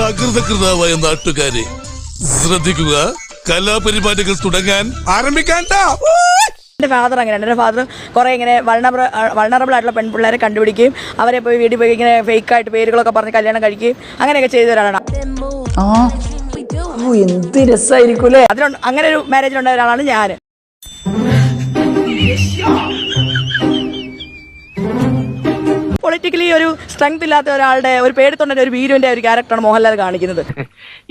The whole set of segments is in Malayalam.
സകൃതകൃതാവായ നാട്ടുകാരെ ശ്രദ്ധിക്കുക, കലാപരിപാടികൾ തുടങ്ങാൻ ആരംഭിക്കാൻ. എൻ്റെ ഫാദർ അങ്ങനെയാണ്. എൻ്റെ ഫാദർ കുറേ ഇങ്ങനെ വൾണറബിൾ ആയിട്ടുള്ള പെൺപിള്ളേരെ കണ്ടുപിടിക്കുകയും അവരെ പോയി വീട്ടിൽ പോയി ഇങ്ങനെ ഫേക്കായിട്ട് പേരുകളൊക്കെ പറഞ്ഞ് കല്യാണം കഴിക്കുകയും അങ്ങനെയൊക്കെ ചെയ്ത ഒരാളാണ്. എന്ത് രസമായിരിക്കൂലേ. അങ്ങനെ ഒരു മാരേജിലുണ്ടായ ഒരാളാണ് ഞാൻ. പൊളിറ്റിക്കലി ഒരു സ്ട്രെങ്ത് ഇല്ലാത്ത ഒരാളുടെ ഒരു പേടിത്തൊണ്ടന്റെ ഒരു വീരുവിന്റെ ഒരു ക്യാരക്ടറാണ് മോഹൻലാൽ കാണിക്കുന്നത്.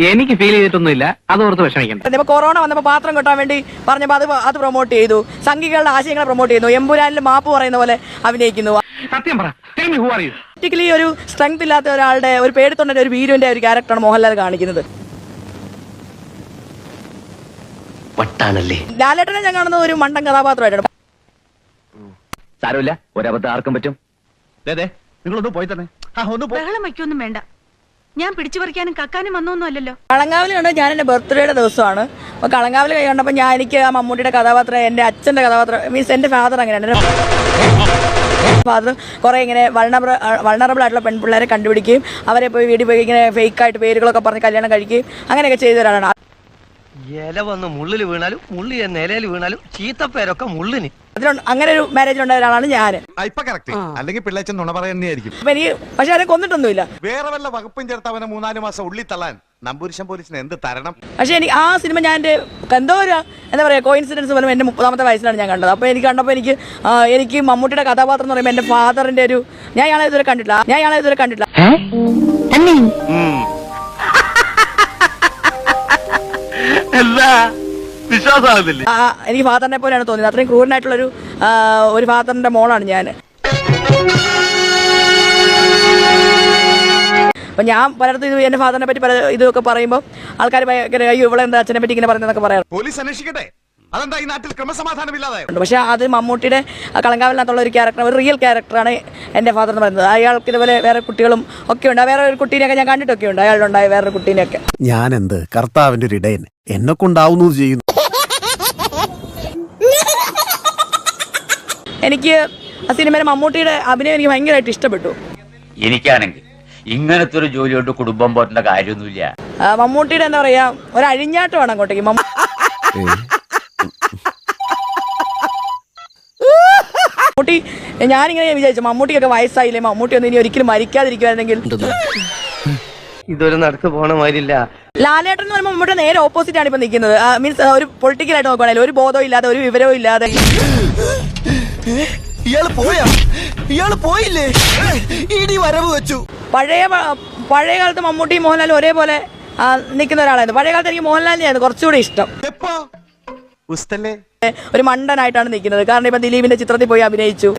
എനിക്ക് ഫീൽ ചെയ്തിട്ടൊന്നുമില്ല, അതോർത്ത് വിഷമിക്കണം. ഇപ്പൊ കൊറോണ വന്നപ്പോ പാത്രം കൊട്ടാൻ വേണ്ടി പറഞ്ഞപ്പോ അത് പ്രൊമോട്ട് ചെയ്തു. സംഘികളുടെ ആശയങ്ങളെ പ്രൊമോട്ട് ചെയ്യുന്നു. എമ്പുരാനിൽ മാപ്പ് പറയുന്ന പോലെ അഭിനയിക്കുന്നു. സത്യം പറ, പൊളിറ്റിക്കലി ഒരു സ്ട്രെങ്ത് ഇല്ലാത്ത ഒരാളുടെ ഒരു പേടിത്തൊണ്ടന്റെ ഒരു വീരുവിന്റെ ഒരു ക്യാരക്ടറാണ് മോഹൻലാൽ കാണിക്കുന്നത്. ലാലേട്ടനെ ഞാൻ കാണുന്നത് ഒരു മണ്ടൻ കഥാപാത്രമായിട്ടാണ്. സാരമില്ല, ഒരബദ്ധം ആർക്കും പറ്റും. നിങ്ങളൊന്നും പോയി തന്നെ ബഹളം വയ്ക്കൊന്നും വേണ്ട. ഞാൻ പിടിച്ചു പറിക്കാനും കക്കാനും വന്നൊന്നും അല്ലല്ലോ. കളങ്കാവിൽ കണ്ട ഞാൻ എൻ്റെ ബർത്ത്ഡേയുടെ ദിവസമാണ്. അപ്പോൾ കളങ്കാവിൽ കണ്ടപ്പോൾ എനിക്ക് ആ മമ്മൂട്ടിയുടെ കഥാപാത്രം, എൻ്റെ അച്ഛൻ്റെ കഥാപാത്രം, മീൻസ് എൻ്റെ ഫാദർ അങ്ങനെയാണ്. ഫാദർ കുറേ ഇങ്ങനെ വൾണറബിൾ ആയിട്ടുള്ള പെൺപിള്ളേരെ കണ്ടുപിടിക്കുകയും അവരെ പോയി വീട്ടിൽ പോയി ഇങ്ങനെ ഫേക്കായിട്ട് പേരുകളൊക്കെ പറഞ്ഞ് കല്യാണം കഴിക്കുകയും അങ്ങനെയൊക്കെ ചെയ്ത ഒരാളാണ്. ഇല വന്ന് മുള്ളിൽ വീണാലും മുള്ളി നിലയിൽ വീണാലും ചീത്തപ്പേരൊക്കെ മുള്ളിന്. അങ്ങനെ ഒരു മാരേജിലുണ്ടായ ഒരാളാണ് ഞാൻ. അല്ലെങ്കിൽ പിള്ളേച്ചൻ നുണ പറയുന്നതായിരിക്കും. അപ്പൊ എനിക്ക് പക്ഷെ അവരെ കൊന്നിട്ടൊന്നുമില്ല. വേറെ വല്ല വകുപ്പും ചേർത്ത് അവനെ 3-4 മാസം ഉള്ളി തള്ളാൻ നമ്പൂരിശം പോലീസിന് എന്ത് തരണം. പക്ഷെ എനിക്ക് ആ സിനിമ ഞാൻ എൻ്റെ എന്തോ ഒരു എന്താ പറയുക കോയിൻസിഡൻസ് പോലും എൻ്റെ 30ാമത്തെ വയസ്സിലാണ് ഞാൻ കണ്ടത്. അപ്പോൾ എനിക്ക് കണ്ടപ്പോൾ എനിക്ക് മമ്മൂട്ടിയുടെ കഥാപാത്രം എന്ന് പറയുമ്പോൾ എൻ്റെ ഫാദറിന്റെ ഒരു ഞാൻ ഇയാളെ ഇതുവരെ കണ്ടിട്ടില്ല. എനിക്ക് ഫാദറിനെ പോലെയാണ് തോന്നിയത്. അത്രയും ക്രൂരനായിട്ടുള്ള ഒരു ഫാദറിന്റെ മോളാണ് ഞാൻ. അപ്പൊ ഞാൻ പലയിടത്തും ഇത് എന്റെ ഫാദറിനെ പറ്റി പല ഇതൊക്കെ പറയുമ്പോൾ ആൾക്കാർ ഭയങ്കര അയ്യോ ഇവിടെ എന്താ അച്ഛനെ പറ്റി ഇങ്ങനെ പറയുന്നതൊക്കെ പറയാം. പോലീസ് അന്വേഷിക്കട്ടെ, അതെന്താ ഈ നാട്ടിൽ ക്രമസമാധാനമില്ലാതെ. പക്ഷെ അത് മമ്മൂട്ടിയുടെ കളങ്കാവിനകത്തുള്ള ഒരു ക്യാരക്ടർ, ഒരു റിയൽ ക്യാരക്ടറാണ് എൻ്റെ ഫാദർ എന്ന് പറയുന്നത്. അയാൾക്ക് ഇതുപോലെ വേറെ കുട്ടികളും ഒക്കെ ഉണ്ട്. വേറെ ഒരു കുട്ടീനെയൊക്കെ ഞാൻ കണ്ടിട്ടൊക്കെ ഉണ്ട്, അയാളുണ്ടായ വേറൊരു കുട്ടീനെയൊക്കെ. ഞാൻ എന്ത് കർത്താവിന്റെ ഒരു ഇടയൻ എന്നെ കൊണ്ടാവുന്നു ചെയ്യുന്നു. എനിക്ക് ആ സിനിമയിലെ മമ്മൂട്ടിയുടെ അഭിനയം എനിക്ക് ഭയങ്കരമായിട്ട് ഇഷ്ടപ്പെട്ടു. എനിക്കാണെങ്കിൽ ഇങ്ങനത്തെ ഒരു ജോലി കൊണ്ട് കുടുംബം പോറ്റേണ്ട കാര്യമൊന്നുമില്ല. മമ്മൂട്ടിയുടെ എന്താ പറയാ ഒരു അഴിഞ്ഞാട്ടമാണ് അങ്ങോട്ടേക്ക്. മമ്മൂട്ടി ഞാനിങ്ങനെ വിചാരിച്ചു മമ്മൂട്ടിക്കൊക്കെ വയസ്സായില്ലേ, മമ്മൂട്ടി ഒന്നും ഇനി ഒരിക്കലും മരിക്കാതിരിക്കുവായിരുന്നെങ്കിൽ. ഇതൊരു നടക്ക് പോണ മാതിരില്ല. ലാലേട്ടൻ എന്ന് പറയുമ്പോൾ മമ്മൂട്ടി നേരെ ഓപ്പോസിറ്റ് ആണ് ഇപ്പൊ നിൽക്കുന്നത്. മീൻസ് ഒരു പൊളിറ്റിക്കലായിട്ട് നോക്കുകയാണെങ്കിൽ ഒരു ബോധവും ഇല്ലാതെ ഒരു വിവരവും ഇല്ലാതെ. ഇയാള് പോയില്ലേ, ഇടി വരവ് വെച്ചു. പഴയ കാലത്ത് മമ്മൂട്ടി മോഹൻലാൽ ഒരേപോലെ നിൽക്കുന്ന ഒരാളായിരുന്നു. പഴയ കാലത്ത് എനിക്ക് മോഹൻലാലിനെയായിരുന്നു കുറച്ചുകൂടി ഇഷ്ടം. ഒരു മണ്ടനായിട്ടാണ് നിൽക്കുന്നത്. കാരണം ഇപ്പൊ ദിലീപിന്റെ ചിത്രത്തിൽ പോയി അഭിനയിച്ചു.